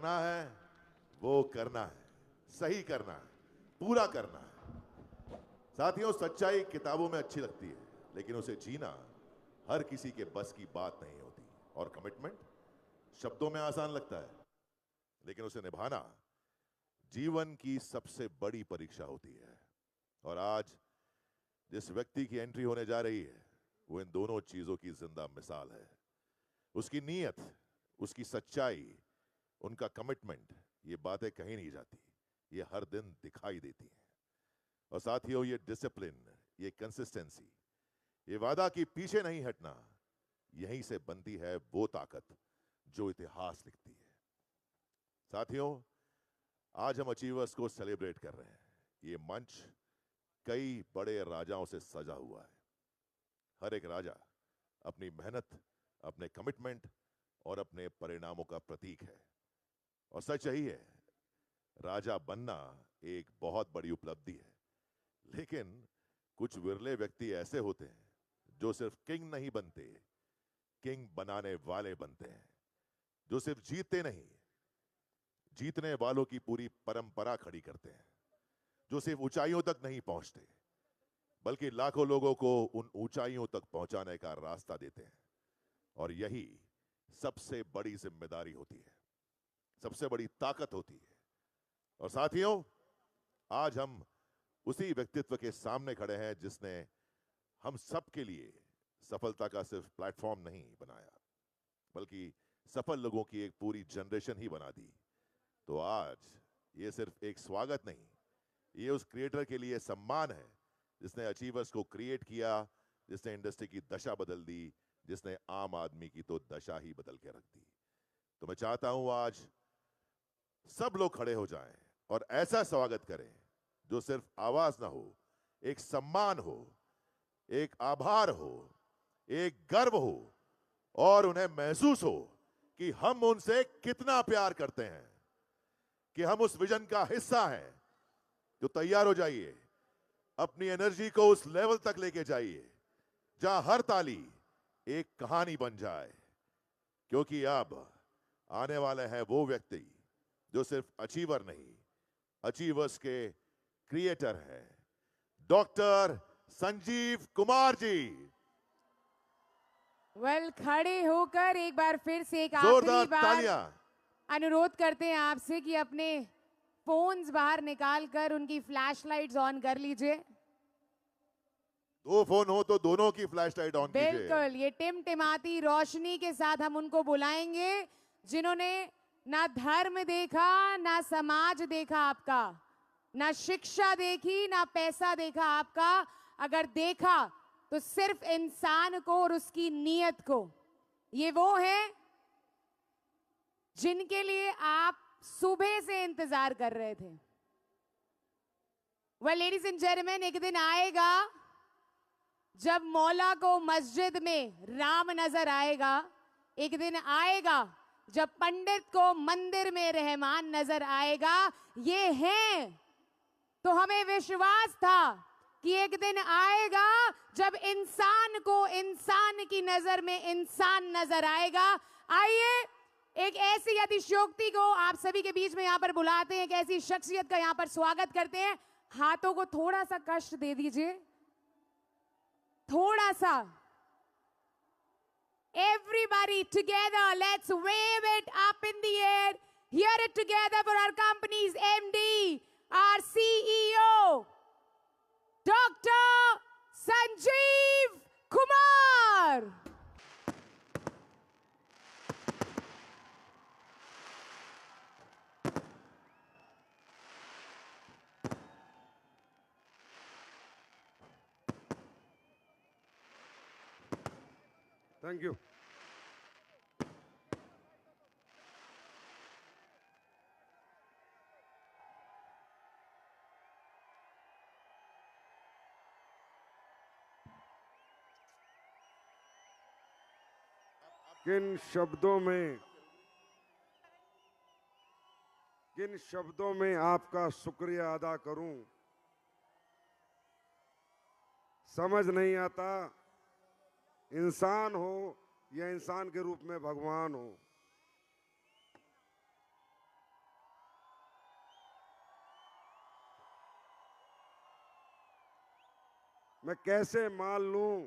करना है वो करना है, सही करना है, पूरा करना है। साथियों, सच्चाई किताबों में अच्छी लगती है, लेकिन उसे जीना हर किसी के बस की बात नहीं होती। और कमिटमेंट शब्दों में आसान लगता है, लेकिन उसे निभाना जीवन की सबसे बड़ी परीक्षा होती है। और आज जिस व्यक्ति की एंट्री होने जा रही है, वो इन दोनों चीजों की जिंदा मिसाल है। उसकी नीयत, उसकी सच्चाई, उनका कमिटमेंट, ये बातें कहीं नहीं जाती, ये हर दिन दिखाई देती हैं। और साथियों, ये डिसिप्लिन, ये कंसिस्टेंसी, ये वादा कि पीछे नहीं हटना, यहीं से बनती है वो ताकत जो इतिहास लिखती है। साथियों, आज हम अचीवर्स को सेलिब्रेट कर रहे हैं। ये मंच कई बड़े राजाओं से सजा हुआ है। हर एक राजा अपनी मेहनत, अपने कमिटमेंट और अपने परिणामों का प्रतीक है। और सच यही है, राजा बनना एक बहुत बड़ी उपलब्धि है, लेकिन कुछ विरले व्यक्ति ऐसे होते हैं जो सिर्फ किंग नहीं बनते, किंग बनाने वाले बनते हैं। जो सिर्फ जीतते नहीं, जीतने वालों की पूरी परंपरा खड़ी करते हैं। जो सिर्फ ऊंचाइयों तक नहीं पहुंचते, बल्कि लाखों लोगों को उन ऊंचाइयों तक पहुंचाने का रास्ता देते हैं। और यही सबसे बड़ी जिम्मेदारी होती है, सबसे बड़ी ताकत होती है। और साथियों, आज हम उसी व्यक्तित्व के सामने खड़े हैं जिसने हम सब के लिए सफलता का सिर्फ प्लेटफॉर्म नहीं बनाया, बल्कि सफल लोगों की एक पूरी जनरेशन ही बना दी। तो आज ये सिर्फ एक स्वागत नहीं, ये उस क्रिएटर के लिए सम्मान है जिसने अचीवर्स को क्रिएट किया, जिसने इंडस्ट्री की दशा बदल दी, जिसने आम आदमी की तो दशा ही बदल के रख दी। तो मैं चाहता हूं आज सब लोग खड़े हो जाएं और ऐसा स्वागत करें जो सिर्फ आवाज ना हो, एक सम्मान हो, एक आभार हो, एक गर्व हो, और उन्हें महसूस हो कि हम उनसे कितना प्यार करते हैं, कि हम उस विजन का हिस्सा हैं। तो तैयार हो जाइए, अपनी एनर्जी को उस लेवल तक लेके जाइए जहां हर ताली एक कहानी बन जाए। क्योंकि अब आने वाले हैं वो व्यक्ति जो सिर्फ अचीवर नहीं, अचीवर्स के क्रिएटर हैं, डॉक्टर संजीव कुमार जी। खड़े होकर एक बार फिर से एक जोरदार आखिरी बार तालियां। अनुरोध करते हैं आपसे कि अपने फोन्स बाहर निकालकर उनकी फ्लैशलाइट्स ऑन कर लीजिए। दो फोन हो तो दोनों की फ्लैश लाइट ऑन कीजिए। बिल्कुल, ये टिमटिमाती रोशनी के साथ हम उनको बुलाएंगे जिन्होंने ना धर्म देखा, ना समाज देखा आपका, ना शिक्षा देखी, ना पैसा देखा आपका। अगर देखा तो सिर्फ इंसान को और उसकी नीयत को। ये वो हैं जिनके लिए आप सुबह से इंतजार कर रहे थे। लेडीज एंड जेंटलमैन, एक दिन आएगा जब मौला को मस्जिद में राम नजर आएगा। एक दिन आएगा जब पंडित को मंदिर में रहमान नजर आएगा। ये हैं, तो हमें विश्वास था कि एक दिन आएगा जब इंसान को इंसान की नजर में इंसान नजर आएगा। आइए एक ऐसी अतिशयोक्ति को आप सभी के बीच में यहां पर बुलाते हैं, एक ऐसी शख्सियत का यहां पर स्वागत करते हैं। हाथों को थोड़ा सा कष्ट दे दीजिए, थोड़ा सा। Everybody together, let's wave it up in the air. Hear it together for our company's MD, our CEO, Dr. Sanjeev Kumar. Thank you. किन शब्दों में आपका शुक्रिया अदा करूं, समझ नहीं आता। इंसान हो या इंसान के रूप में भगवान हो, मैं कैसे मान लूं,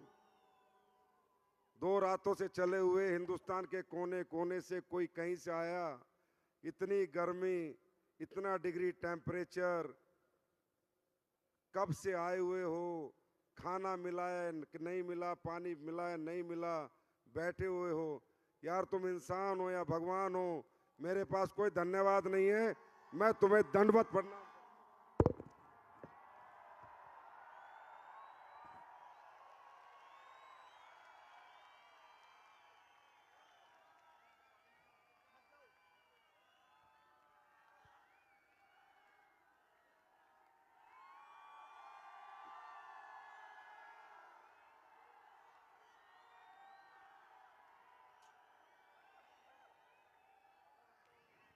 2 रातों से चले हुए हिंदुस्तान के कोने कोने से कोई कहीं से आया, इतनी गर्मी, इतना डिग्री टेम्परेचर, कब से आए हुए हो, खाना मिला है कि नहीं मिला, पानी मिला है नहीं मिला, बैठे हुए हो। यार तुम इंसान हो या भगवान हो, मेरे पास कोई धन्यवाद नहीं है, मैं तुम्हें दंडवत प्रणाम।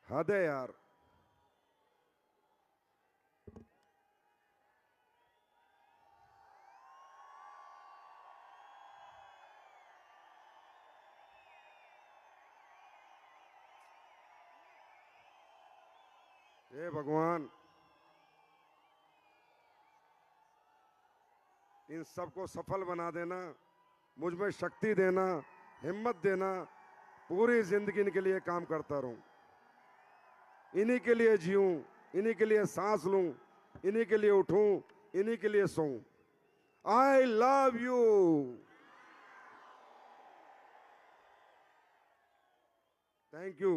हद है यार। हे भगवान, इन सबको सफल बना देना, मुझ में शक्ति देना, हिम्मत देना, पूरी जिंदगी इनके लिए काम करता रहूं, इन्हीं के लिए जीऊं, इन्हीं के लिए सांस लूं, इन्हीं के लिए उठूं, इन्हीं के लिए सोऊं। I love you. Thank you.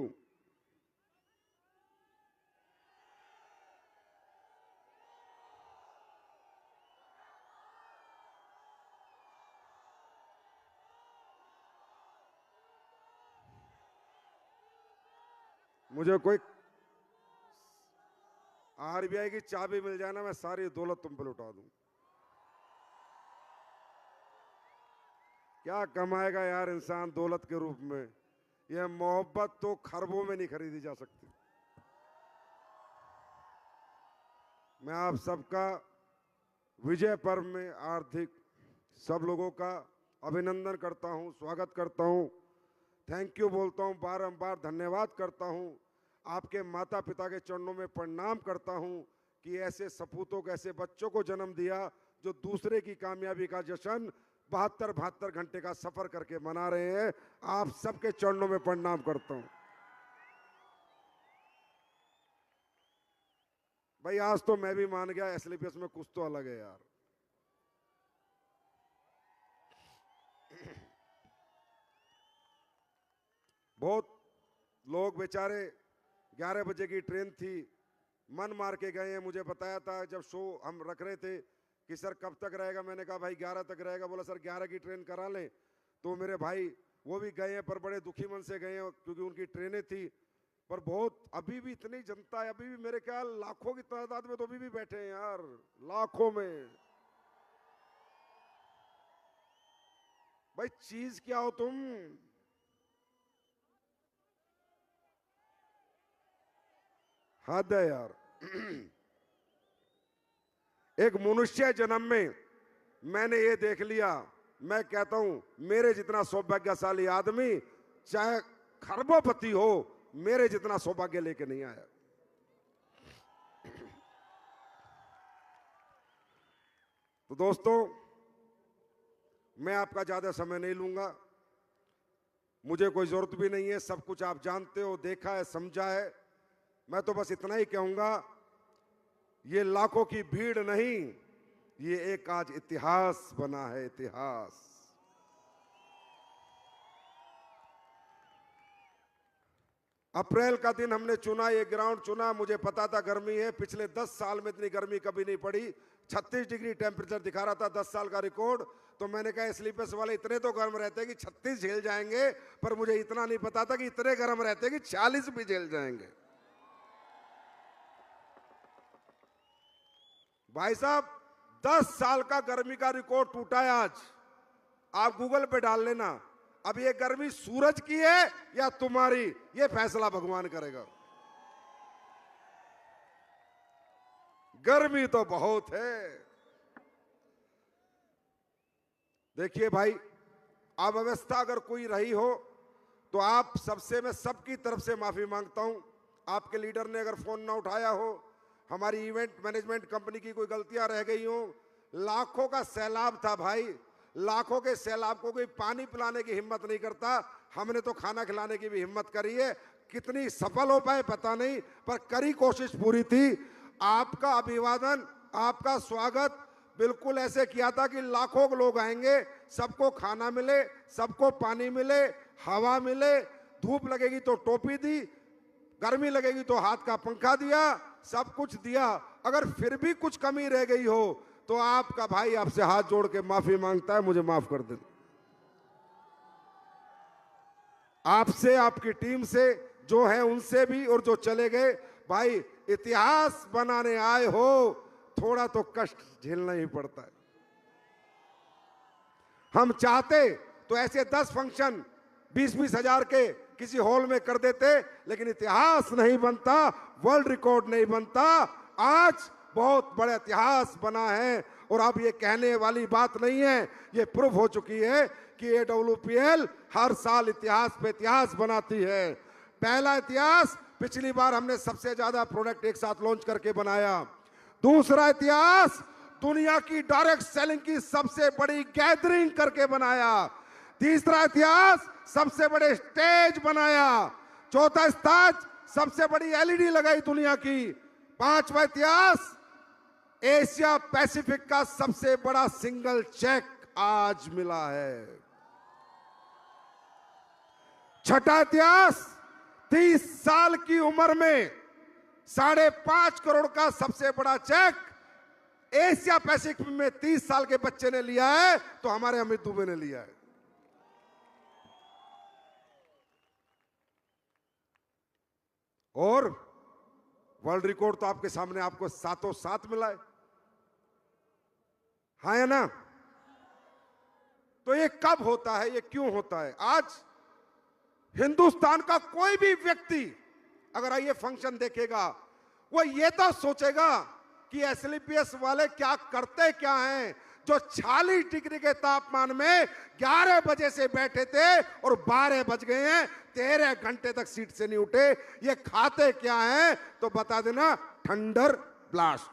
मुझे कोई आरबीआई की चाबी मिल जाए ना, मैं सारी दौलत तुम पे लुटा दूं। क्या कमाएगा यार इंसान दौलत के रूप में? यह मोहब्बत तो खरबों में नहीं खरीदी जा सकती। मैं आप सबका विजय पर्व में हार्दिक सब लोगों का अभिनंदन करता हूं, स्वागत करता हूं, थैंक यू बोलता हूं, बारंबार धन्यवाद करता हूं, आपके माता पिता के चरणों में प्रणाम करता हूं कि ऐसे सपूतों को, ऐसे बच्चों को जन्म दिया जो दूसरे की कामयाबी का जश्न 72 घंटे का सफर करके मना रहे हैं। आप सबके चरणों में प्रणाम करता हूं। भाई आज तो मैं भी मान गया, एसलीपीएस में कुछ तो अलग है यार। बहुत लोग बेचारे 11 बजे की ट्रेन थी, मन मार के गए हैं। मुझे बताया था जब शो हम रख रहे थे कि सर कब तक रहेगा, मैंने कहा भाई 11 तक रहेगा। बोला सर 11 की ट्रेन करा लें। तो मेरे भाई वो भी गए हैं, पर बड़े दुखी मन से गए हैं क्योंकि उनकी ट्रेनें थी। पर बहुत अभी भी इतनी जनता है, अभी भी मेरे ख्याल लाखों की तादाद में तो अभी भी बैठे हैं यार, लाखों में। भाई चीज क्या हो तुम? हद है यार। एक मनुष्य जन्म में मैंने ये देख लिया, मैं कहता हूं मेरे जितना सौभाग्यशाली आदमी चाहे खरबोपति हो, मेरे जितना सौभाग्य लेके नहीं आया। तो दोस्तों, मैं आपका ज्यादा समय नहीं लूंगा, मुझे कोई जरूरत भी नहीं है, सब कुछ आप जानते हो, देखा है, समझा है। मैं तो बस इतना ही कहूंगा, ये लाखों की भीड़ नहीं, ये एक आज इतिहास बना है, इतिहास। अप्रैल का दिन हमने चुना, ये ग्राउंड चुना, मुझे पता था गर्मी है, पिछले 10 साल में इतनी गर्मी कभी नहीं पड़ी। 36 डिग्री टेम्परेचर दिखा रहा था 10 साल का रिकॉर्ड। तो मैंने कहा स्लीपर्स वाले इतने तो गर्म रहते हैं कि 36 झेल जाएंगे, पर मुझे इतना नहीं पता था कि इतने गर्म रहते हैं कि 40 भी झेल जाएंगे। भाई साहब 10 साल का गर्मी का रिकॉर्ड टूटा है आज। आप गूगल पे डाल लेना, अब ये गर्मी सूरज की है या तुम्हारी, ये फैसला भगवान करेगा। गर्मी तो बहुत है। देखिए भाई, अव्यवस्था अगर कोई रही हो तो आप सबसे, मैं सबकी तरफ से माफी मांगता हूं। आपके लीडर ने अगर फोन ना उठाया हो, हमारी इवेंट मैनेजमेंट कंपनी की कोई गलतियां रह गई हो, लाखों का सैलाब था भाई, लाखों के सैलाब को कोई पानी पिलाने की हिम्मत नहीं करता, हमने तो खाना खिलाने की भी हिम्मत करी है। कितनी सफल हो पाए पता नहीं, पर करी कोशिश पूरी थी। आपका अभिवादन, आपका स्वागत बिल्कुल ऐसे किया था कि लाखों लोग आएंगे, सबको खाना मिले, सबको पानी मिले, हवा मिले, धूप लगेगी तो टोपी दी, गर्मी लगेगी तो हाथ का पंखा दिया, सब कुछ दिया। अगर फिर भी कुछ कमी रह गई हो तो आपका भाई आपसे हाथ जोड़ के माफी मांगता है, मुझे माफ कर देना। आपसे, आपकी टीम से जो है उनसे भी, और जो चले गए भाई, इतिहास बनाने आए हो, थोड़ा तो कष्ट झेलना ही पड़ता है। हम चाहते तो ऐसे 10 फंक्शन 20-20 हजार के किसी हॉल में कर देते, लेकिन इतिहास नहीं बनता, वर्ल्ड रिकॉर्ड नहीं बनता। आज बहुत बड़ा इतिहास बना है, और अब ये कहने वाली बात नहीं है, ये प्रूफ हो चुकी है कि AWPL हर साल इतिहास पे इतिहास बनाती है। पहला इतिहास, पिछली बार हमने सबसे ज्यादा प्रोडक्ट एक साथ लॉन्च करके बनाया। दूसरा इतिहास, दुनिया की डायरेक्ट सेलिंग की सबसे बड़ी गैदरिंग करके बनाया। तीसरा इतिहास, सबसे बड़े स्टेज बनाया। चौथा इतिहास, सबसे बड़ी LED लगाई दुनिया की। पांचवा इतिहास, एशिया पैसिफिक का सबसे बड़ा सिंगल चेक आज मिला है। छठा इतिहास, 30 साल की उम्र में 5.5 करोड़ का सबसे बड़ा चेक एशिया पैसिफिक में 30 साल के बच्चे ने लिया है, तो हमारे अमित दुबे ने लिया है। और वर्ल्ड रिकॉर्ड तो आपके सामने आपको 7 मिला है, हाँ या ना? तो ये कब होता है, ये क्यों होता है? आज हिंदुस्तान का कोई भी व्यक्ति अगर ये फंक्शन देखेगा, वो ये तो सोचेगा कि SLPS वाले क्या करते क्या हैं, जो 40 डिग्री के तापमान में 11 बजे से बैठे थे और 12 बज गए हैं, 13 घंटे तक सीट से नहीं उठे। ये खाते क्या हैं तो बता देना, थंडर ब्लास्ट।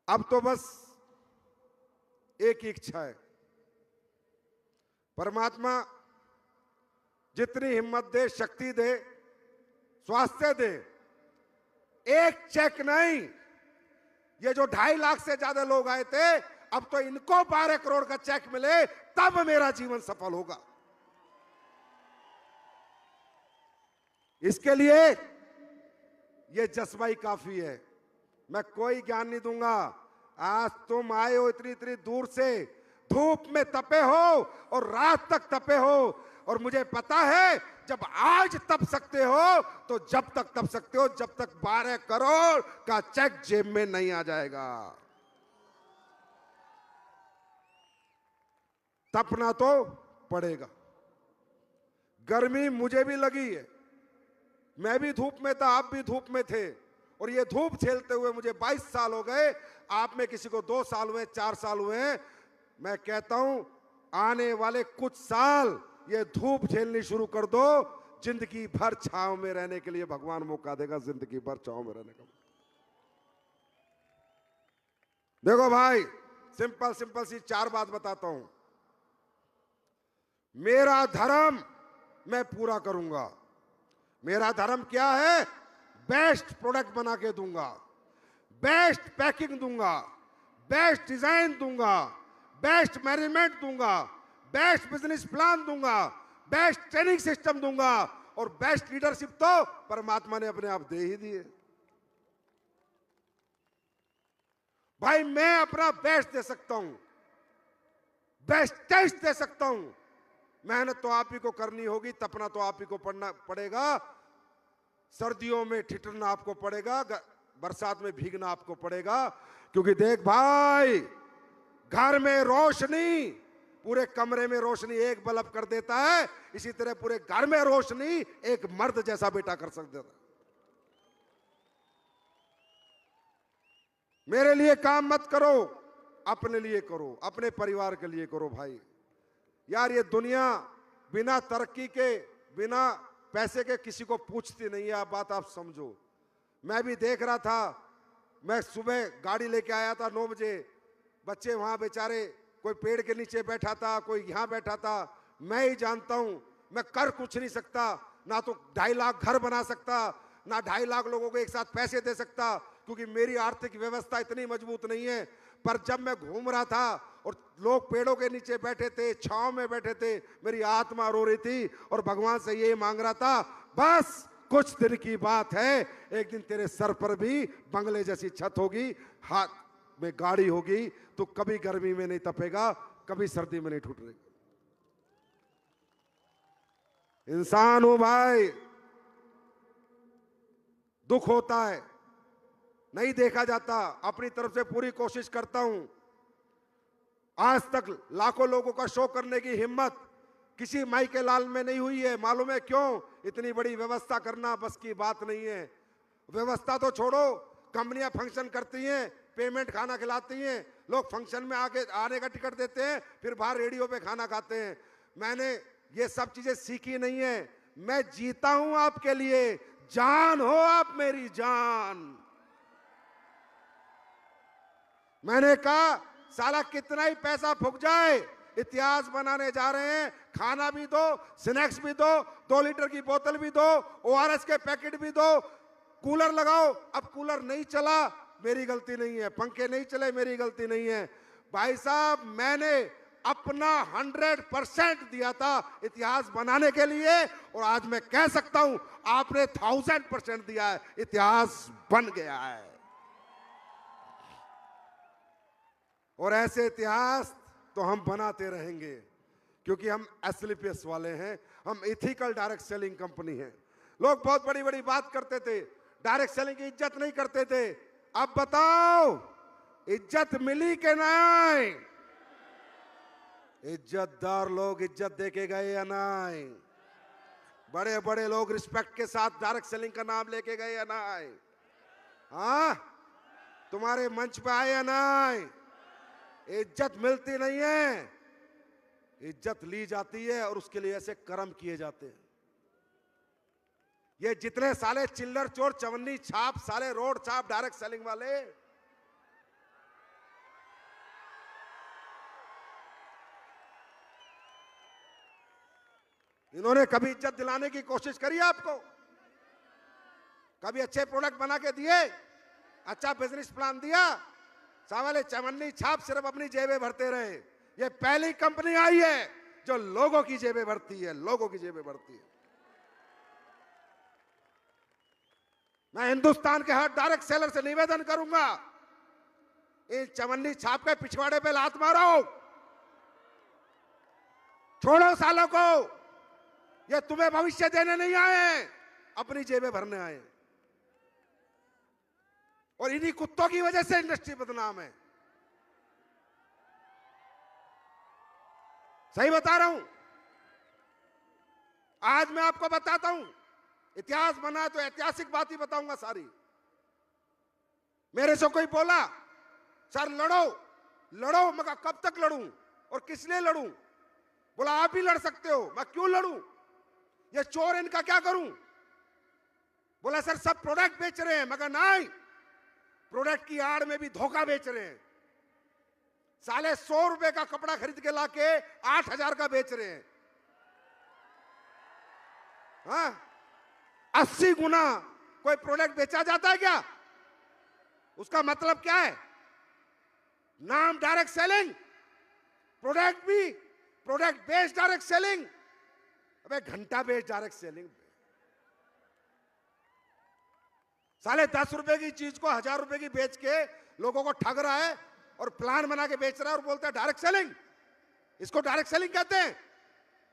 अब तो बस एक ही इच्छा है, परमात्मा जितनी हिम्मत दे, शक्ति दे, स्वास्थ्य दे, एक चेक नहीं, ये जो 2.5 लाख से ज्यादा लोग आए थे, अब तो इनको 12 करोड़ का चेक मिले, तब मेरा जीवन सफल होगा। इसके लिए ये जज्बा ही काफी है। मैं कोई ज्ञान नहीं दूंगा। आज तुम आए हो इतनी इतनी दूर से, धूप में तपे हो और रात तक तपे हो, और मुझे पता है जब आज तप सकते हो तो जब तक तप सकते हो, जब तक 12 करोड़ का चेक जेब में नहीं आ जाएगा। तपना तो पड़ेगा। गर्मी मुझे भी लगी है, मैं भी धूप में था, आप भी धूप में थे, और ये धूप झेलते हुए मुझे 22 साल हो गए। आप में किसी को 2 साल हुए, 4 साल हुए। मैं कहता हूं आने वाले कुछ साल ये धूप झेलनी शुरू कर दो, जिंदगी भर छांव में रहने के लिए भगवान मौका देगा, जिंदगी भर छांव में रहने का। देखो भाई, सिंपल सिंपल सी 4 बात बताता हूं। मेरा धर्म मैं पूरा करूंगा। मेरा धर्म क्या है? बेस्ट प्रोडक्ट बना के दूंगा, बेस्ट पैकिंग दूंगा, बेस्ट डिजाइन दूंगा, बेस्ट मैनेजमेंट दूंगा, बेस्ट बिजनेस प्लान दूंगा, बेस्ट ट्रेनिंग सिस्टम दूंगा, और बेस्ट लीडरशिप तो परमात्मा ने अपने आप दे ही दी है। भाई मैं अपना बेस्ट दे सकता हूं, बेस्ट टेस्ट दे सकता हूं। मेहनत तो आप ही को करनी होगी, तपना तो आप ही को पड़ना पड़ेगा, सर्दियों में ठिठुरना आपको पड़ेगा, बरसात में भीगना आपको पड़ेगा। क्योंकि देख भाई, घर में रोशनी, पूरे कमरे में रोशनी एक बल्ब कर देता है, इसी तरह पूरे घर में रोशनी एक मर्द जैसा बेटा कर सकता है। मेरे लिए काम मत करो, अपने लिए करो, अपने परिवार के लिए करो। भाई यार, ये दुनिया बिना तरक्की के, बिना पैसे के किसी को पूछती नहीं है, आप बात आप समझो। मैं भी देख रहा था, मैं सुबह गाड़ी लेके आया था 9 बजे, बच्चे वहां बेचारे कोई पेड़ के नीचे बैठा था, कोई यहां बैठा था। मैं ही जानता हूं मैं कर कुछ नहीं सकता, ना तो 2.5 लाख घर बना सकता, ना 2.5 लाख लोगों को एक साथ पैसे दे सकता, क्योंकि मेरी आर्थिक व्यवस्था इतनी मजबूत नहीं है। पर जब मैं घूम रहा था और लोग पेड़ों के नीचे बैठे थे, छांव में बैठे थे, मेरी आत्मा रो रही थी और भगवान से ये मांग रहा था, बस कुछ दिन की बात है, एक दिन तेरे सर पर भी बंगले जैसी छत होगी, हाथ में गाड़ी होगी, तो कभी गर्मी में नहीं तपेगा, कभी सर्दी में नहीं ठुठरेगा। इंसान हूं भाई, दुख होता है, नहीं देखा जाता, अपनी तरफ से पूरी कोशिश करता हूं। आज तक लाखों लोगों का शो करने की हिम्मत किसी माई के लाल में नहीं हुई है। मालूम है क्यों? इतनी बड़ी व्यवस्था करना बस की बात नहीं है। व्यवस्था तो छोड़ो, कंपनियां फंक्शन करती हैं, पेमेंट खाना खिलाती हैं, लोग फंक्शन में आके आने का टिकट देते हैं, फिर बाहर रेडियो पे खाना खाते हैं। मैंने ये सब चीजें सीखी नहीं है, मैं जीता हूं आपके लिए, जान हो आप मेरी जान। मैंने कहा साला कितना ही पैसा फूक जाए, इतिहास बनाने जा रहे हैं, खाना भी दो, स्नैक्स भी दो, 2 लीटर की बोतल भी दो, ORS के पैकेट भी दो, कूलर लगाओ। अब कूलर नहीं चला, मेरी गलती नहीं है, पंखे नहीं चले, मेरी गलती नहीं है। भाई साहब, मैंने अपना 100% दिया था इतिहास बनाने के लिए, और आज मैं कह सकता हूं आपने 1000% दिया है, इतिहास बन गया है। और ऐसे इतिहास तो हम बनाते रहेंगे, क्योंकि हम SLPS वाले हैं, हम इथिकल डायरेक्ट सेलिंग कंपनी हैं। लोग बहुत बड़ी बड़ी बात करते थे, डायरेक्ट सेलिंग की इज्जत नहीं करते थे। अब बताओ, इज्जत मिली कि नहीं? इज्जतदार लोग इज्जत देके गए या नहीं? बड़े बड़े लोग रिस्पेक्ट के साथ डायरेक्ट सेलिंग का नाम लेके गए या नहीं? हाँ, तुम्हारे मंच पे आए या नहीं? इज्जत मिलती नहीं है, इज्जत ली जाती है, और उसके लिए ऐसे कर्म किए जाते हैं। ये जितने साले चिल्लर चोर, चवन्नी छाप, साले रोड छाप, डायरेक्ट सेलिंग वाले, इन्होंने कभी इज्जत दिलाने की कोशिश करी आपको? कभी अच्छे प्रोडक्ट बना के दिए, अच्छा बिजनेस प्लान दिया? साले चवन्नी छाप सिर्फ अपनी जेबें भरते रहे। ये पहली कंपनी आई है जो लोगों की जेबें भरती है, लोगों की जेबें भरती है। मैं हिंदुस्तान के हर डायरेक्ट सेलर से निवेदन करूंगा, इन चवन्नी छाप के पिछवाड़े पे लात मारो, छोड़ो सालों को। ये तुम्हें भविष्य देने नहीं आए, अपनी जेबें भरने आए। और इन्हीं कुत्तों की वजह से इंडस्ट्री बदनाम है। सही बता रहा हूं। आज मैं आपको बताता हूं, इतिहास बना तो ऐतिहासिक बात ही बताऊंगा सारी। मेरे से कोई बोला, सर लड़ो लड़ो, मैं कहा कब तक लड़ूं और किस लिए लड़ूं? बोला आप ही लड़ सकते हो। मैं क्यों लड़ूं? ये चोर, इनका क्या करूं? बोला सर सब प्रोडक्ट बेच रहे हैं। मैं कहा नहीं, प्रोडक्ट की आड़ में भी धोखा बेच रहे हैं। साले 100 रुपए का कपड़ा खरीद के लाके 8000 का बेच रहे हैं। हाँ, 80 गुना कोई प्रोडक्ट बेचा जाता है क्या? उसका मतलब क्या है? नाम डायरेक्ट सेलिंग, प्रोडक्ट भी प्रोडक्ट बेस्ड डायरेक्ट सेलिंग। अबे घंटा बेस्ड डायरेक्ट सेलिंग। साले 10 रुपए की चीज को 1000 रुपए की बेच के लोगों को ठग रहा है और प्लान बना के बेच रहा है और बोलता है डायरेक्ट सेलिंग। इसको डायरेक्ट सेलिंग कहते हैं।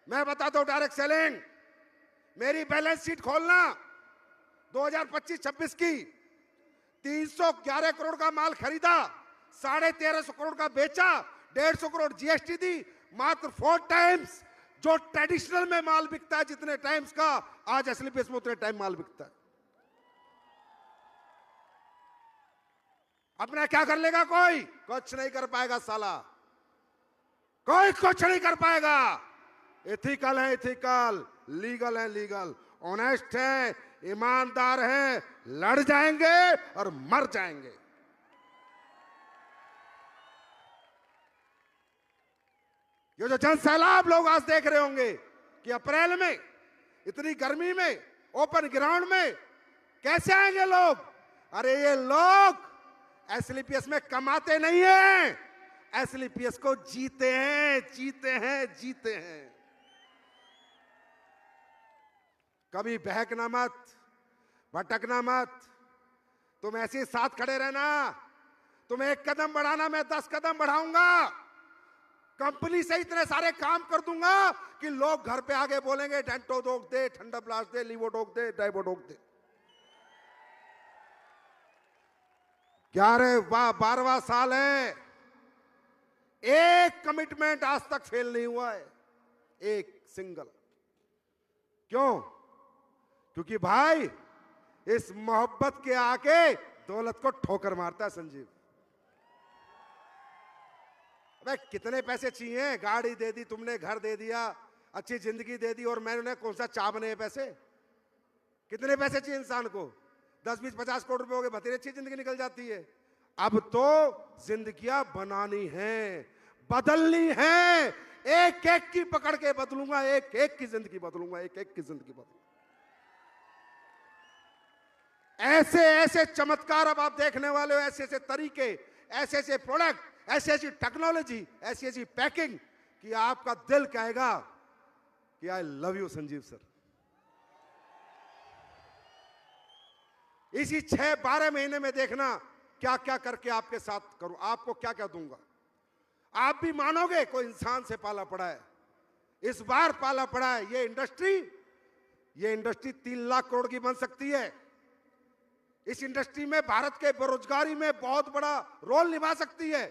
मैं बताता हूं डायरेक्ट सेलिंग। मेरी बैलेंस शीट खोलना 2025-26 की। 311 करोड़ का माल खरीदा, 1350 करोड़ का बेचा, 150 करोड़ GST दी। मात्र 4 टाइम्स जो ट्रेडिशनल में माल बिकता है जितने टाइम्स का, आज SLPS में उतने टाइम माल बिकता है। अपना क्या कर लेगा कोई? कुछ नहीं कर पाएगा साला, कोई कुछ नहीं कर पाएगा। एथिकल है एथिकल, लीगल है लीगल, ऑनेस्ट हैं, ईमानदार हैं, लड़ जाएंगे और मर जाएंगे। ये जो जन सैलाब लोग आज देख रहे होंगे कि अप्रैल में इतनी गर्मी में ओपन ग्राउंड में कैसे आएंगे लोग, अरे ये लोग एसलीपीएस में कमाते नहीं हैं, एसलीपीएस को जीते हैं, जीते हैं, जीते हैं। कभी बहकना मत, भटकना मत, तुम ऐसे ही साथ खड़े रहना। तुम एक कदम बढ़ाना, मैं 10 कदम बढ़ाऊंगा। कंपनी से इतने सारे काम कर दूंगा कि लोग घर पे आगे बोलेंगे डेंटो डोक दे, ठंडा ब्लास्ट दे, लीवो डोक दे, डाइबो डोक दे। 12वां साल है, एक कमिटमेंट आज तक फेल नहीं हुआ है, एक सिंगल। क्यों? क्योंकि भाई इस मोहब्बत के आके दौलत को ठोकर मारता है संजीव। अबे कितने पैसे चाहिए? गाड़ी दे दी तुमने, घर दे दिया, अच्छी जिंदगी दे दी, और मैंने कौन सा चाह बने पैसे? कितने पैसे चाहिए इंसान को? 10, 20, 50 करोड़ रुपए हो गए, बतेरे अच्छी जिंदगी निकल जाती है। अब तो जिंदगियां बनानी है, बदलनी है। एक एक की पकड़ के बदलूंगा, एक एक की जिंदगी बदलूंगा, एक एक की जिंदगी बदलूंगा। ऐसे ऐसे चमत्कार अब आप देखने वाले हो, ऐसे ऐसे तरीके, ऐसे ऐसे प्रोडक्ट, ऐसी ऐसी टेक्नोलॉजी, ऐसी ऐसी पैकिंग कि आपका दिल कहेगा कि आई लव यू संजीव सर। इसी 6-12 महीने में देखना क्या क्या करके आपके साथ करूं, आपको क्या क्या दूंगा। आप भी मानोगे कोई इंसान से पाला पड़ा है, इस बार पाला पड़ा है। ये इंडस्ट्री 3 लाख करोड़ की बन सकती है। इस इंडस्ट्री में भारत के बेरोजगारी में बहुत बड़ा रोल निभा सकती है।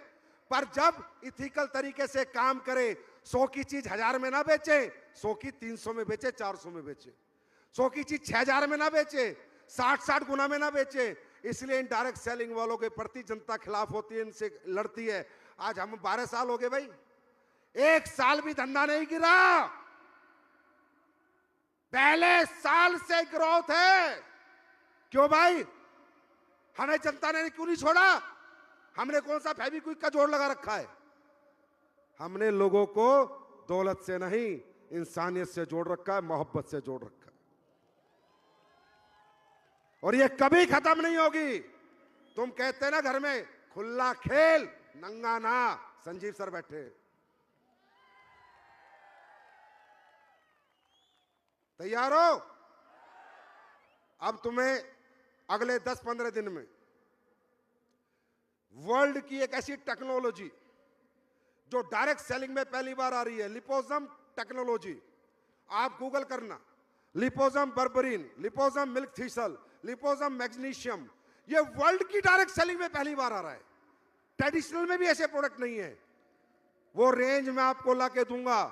पर जब इथिकल तरीके से काम करे, 100 की चीज 1000 में ना बेचे, 100 की 300 में बेचे, 400 में बेचे, 100 की चीज 6000 में ना बेचे, 60 गुना में ना बेचे। इसलिए इनडायरेक्ट सेलिंग वालों के प्रति जनता खिलाफ होती है, इनसे लड़ती है। आज हम 12 साल हो गए भाई, 1 साल भी धंधा नहीं गिरा। पहले साल से ग्रोथ है। क्यों भाई? हमें जनता ने क्यों नहीं छोड़ा? हमने कौन सा फेविक्विक का जोड़ लगा रखा है? हमने लोगों को दौलत से नहीं, इंसानियत से जोड़ रखा है, मोहब्बत से जोड़ रखा है। और ये कभी खत्म नहीं होगी। तुम कहते हैं ना घर में खुला खेल नंगा ना, संजीव सर बैठे। तैयार हो? अब तुम्हें अगले 10-15 दिन में वर्ल्ड की एक ऐसी टेक्नोलॉजी जो डायरेक्ट सेलिंग में पहली बार आ रही है, लिपोसम टेक्नोलॉजी। आप गूगल करना, लिपोसम बर्बरीन, लिपोसम मिल्क थीसल, लिपोसम मैग्नीशियम, ये वर्ल्ड की डायरेक्ट सेलिंग में पहली बार आ रहा है। ट्रेडिशनल में भी ऐसे प्रोडक्ट नहीं है। वो रेंज मैं आपको ला के दूंगा,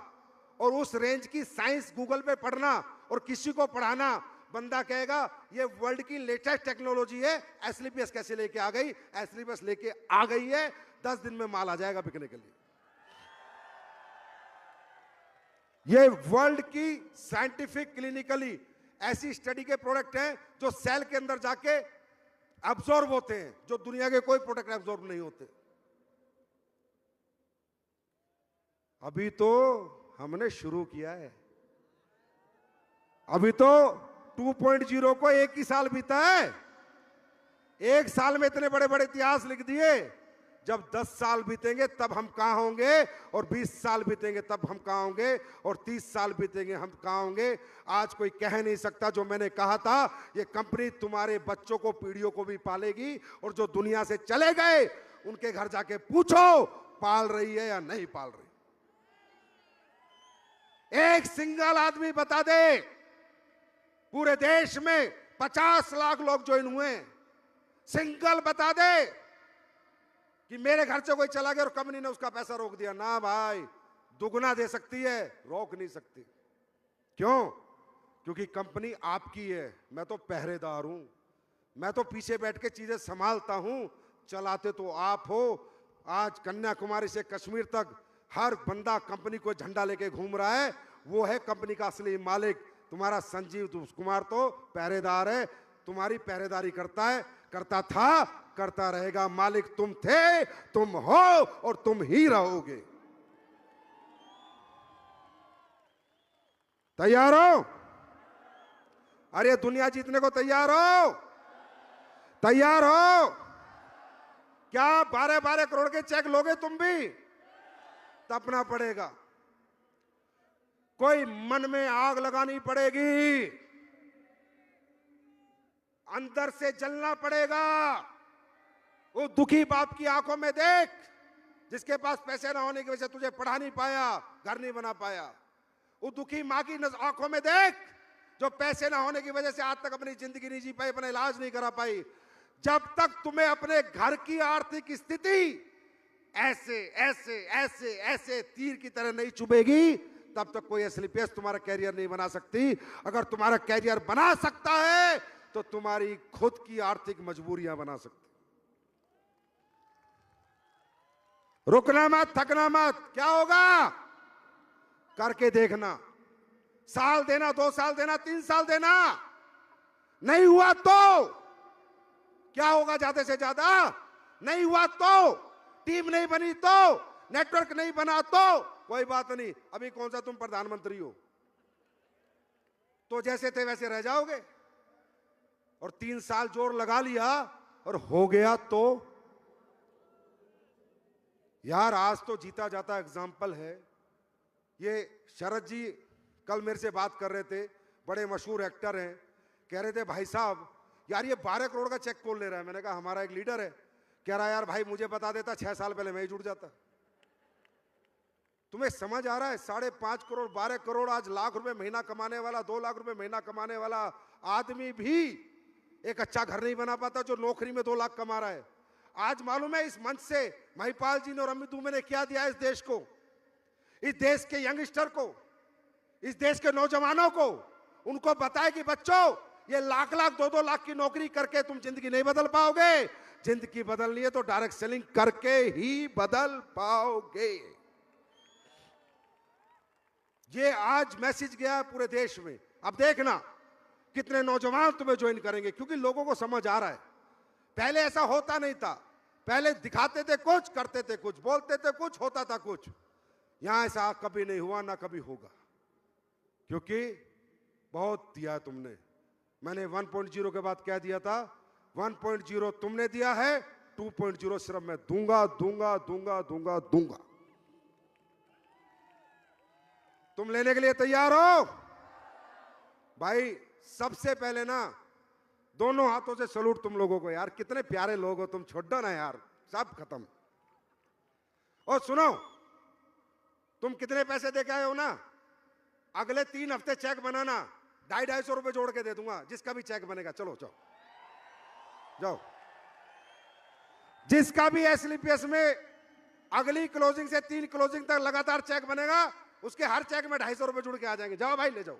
और उस रेंज की साइंस गूगल पे पढ़ना और किसी को पढ़ाना, बंदा कहेगा ये वर्ल्ड की लेटेस्ट टेक्नोलॉजी है। एसलीपीएस कैसे लेके आ गई? एसलीपीएस लेके आ गई है, 10 दिन में माल आ जाएगा बिकने के लिए। ये वर्ल्ड की साइंटिफिक क्लिनिकली ऐसी स्टडी के प्रोडक्ट हैं जो सेल के अंदर जाके अब्सॉर्ब होते हैं, जो दुनिया के कोई प्रोडक्ट अब्सॉर्ब नहीं होते। अभी तो हमने शुरू किया है। अभी तो 2.0 को 1 ही साल बीता है। 1 साल में इतने बड़े बड़े इतिहास लिख दिए। जब 10 साल बीतेंगे तब हम कहां होंगे, और 20 साल बीतेंगे तब हम कहां होंगे, और 30 साल बीतेंगे हम कहां होंगे। आज कोई कह नहीं सकता। जो मैंने कहा था, ये कंपनी तुम्हारे बच्चों को, पीढ़ियों को भी पालेगी, और जो दुनिया से चले गए उनके घर जाके पूछो पाल रही है या नहीं पाल रही। एक सिंगल आदमी बता दे पूरे देश में 50 लाख लोग ज्वाइन हुए, सिंगल बता दे कि मेरे घर से कोई चला गया और कंपनी ने उसका पैसा रोक दिया। ना भाई, दुगना दे सकती है, रोक नहीं सकती। क्यों? क्योंकि कंपनी आपकी है। मैं तो पहरेदार हूं, मैं तो पीछे बैठ के चीजें संभालता हूं, चलाते तो आप हो। आज कन्याकुमारी से कश्मीर तक हर बंदा कंपनी को झंडा लेके घूम रहा है। वो है कंपनी का असली मालिक। तुम्हारा संजीव कुमार तो पहरेदार है, तुम्हारी पहरेदारी करता है, करता था, करता रहेगा। मालिक तुम थे, तुम हो और तुम ही रहोगे। तैयार हो? अरे दुनिया जीतने को तैयार हो? तैयार हो? क्या 12-12 करोड़ के चेक लोगे तुम भी? तपना पड़ेगा, कोई मन में आग लगानी पड़ेगी, अंदर से जलना पड़ेगा। वो दुखी बाप की आंखों में देख, जिसके पास पैसे ना होने की वजह से तुझे पढ़ा नहीं पाया, घर नहीं बना पाया। वो दुखी मां की आंखों में देख, जो पैसे ना होने की वजह से आज तक अपनी जिंदगी नहीं जी पाई, अपना इलाज नहीं करा पाई। जब तक तुम्हें अपने घर की आर्थिक स्थिति ऐसे ऐसे ऐसे ऐसे तीर की तरह नहीं चुभेगी, तब तक कोई एसलीपीएस तुम्हारा कैरियर नहीं बना सकती। अगर तुम्हारा कैरियर बना सकता है तो तुम्हारी खुद की आर्थिक मजबूरियां बना सकती। रुकना मत, थकना मत। क्या होगा? करके देखना। साल देना, 2 साल देना, 3 साल देना। नहीं हुआ तो क्या होगा? ज्यादा से ज्यादा नहीं हुआ तो, टीम नहीं बनी तो, नेटवर्क नहीं बना तो कोई बात नहीं। अभी कौन सा तुम प्रधानमंत्री हो, तो जैसे थे वैसे रह जाओगे। और 3 साल जोर लगा लिया और हो गया तो यार, आज तो जीता जाता एग्जाम्पल है। ये शरद जी कल मेरे से बात कर रहे थे, बड़े मशहूर एक्टर हैं। कह रहे थे भाई साहब यार ये 12 करोड़ का चेक कौन ले रहा है? मैंने कहा हमारा एक लीडर है। कह रहा यार भाई मुझे बता देता 6 साल पहले मैं ही जुड़ जाता। तुम्हें समझ आ रहा है? 5.5 करोड़ 12 करोड़ आज लाख रुपए महीना कमाने वाला, 2 लाख रुपए महीना कमाने वाला आदमी भी एक अच्छा घर नहीं बना पाता जो नौकरी में 2 लाख कमा रहा है। आज मालूम है इस मंच से महिपाल जी ने और अमित दुबे ने क्या दिया इस देश को, इस देश के यंगस्टर को, इस देश के नौजवानों को। उनको बताए कि बच्चों ये लाख 2-2 लाख की नौकरी करके तुम जिंदगी नहीं बदल पाओगे। जिंदगी बदलनी है तो डायरेक्ट सेलिंग करके ही बदल पाओगे। ये आज मैसेज गया है पूरे देश में। अब देखना कितने नौजवान तुम्हें ज्वाइन करेंगे, क्योंकि लोगों को समझ आ रहा है। पहले ऐसा होता नहीं था, पहले दिखाते थे कुछ, करते थे कुछ, बोलते थे कुछ, होता था कुछ। यहां ऐसा कभी नहीं हुआ, ना कभी होगा, क्योंकि बहुत दिया तुमने। मैंने 1.0 के बाद क्या दिया था? 1.0 तुमने दिया है, 2.0 सिर्फ मैं दूंगा दूंगा दूंगा दूंगा दूंगा। तुम लेने के लिए तैयार हो? भाई सबसे पहले ना दोनों हाथों से सलूट तुम लोगों को यार, कितने प्यारे लोग हो तुम। छोड़ो ना यार, सब खत्म। और सुनो, तुम कितने पैसे दे के आए हो ना, अगले 3 हफ्ते चेक बनाना, 250-250 रुपए जोड़ के दे दूंगा, जिसका भी चेक बनेगा। चलो जाओ जाओ, जिसका भी एसलीपीएस में अगली क्लोजिंग से 3 क्लोजिंग तक लगातार चेक बनेगा, उसके हर चेक में 250 रुपए जुड़ के आ जाएंगे। जाओ भाई, ले जाओ।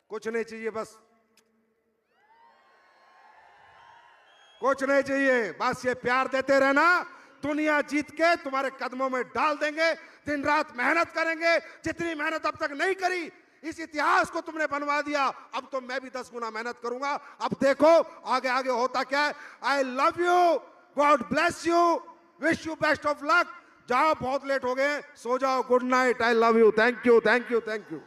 कुछ नहीं चाहिए, बस कुछ नहीं चाहिए, बस ये प्यार देते रहना। दुनिया जीत के तुम्हारे कदमों में डाल देंगे। दिन रात मेहनत करेंगे, जितनी मेहनत अब तक नहीं करी। इस इतिहास को तुमने बनवा दिया, अब तो मैं भी 10 गुना मेहनत करूंगा। अब देखो आगे आगे होता क्या है। आई love you, God bless you, wish you best of luck. जाओ, बहुत लेट हो गए, सो जाओ। Good night, I love you, thank you thank you thank you.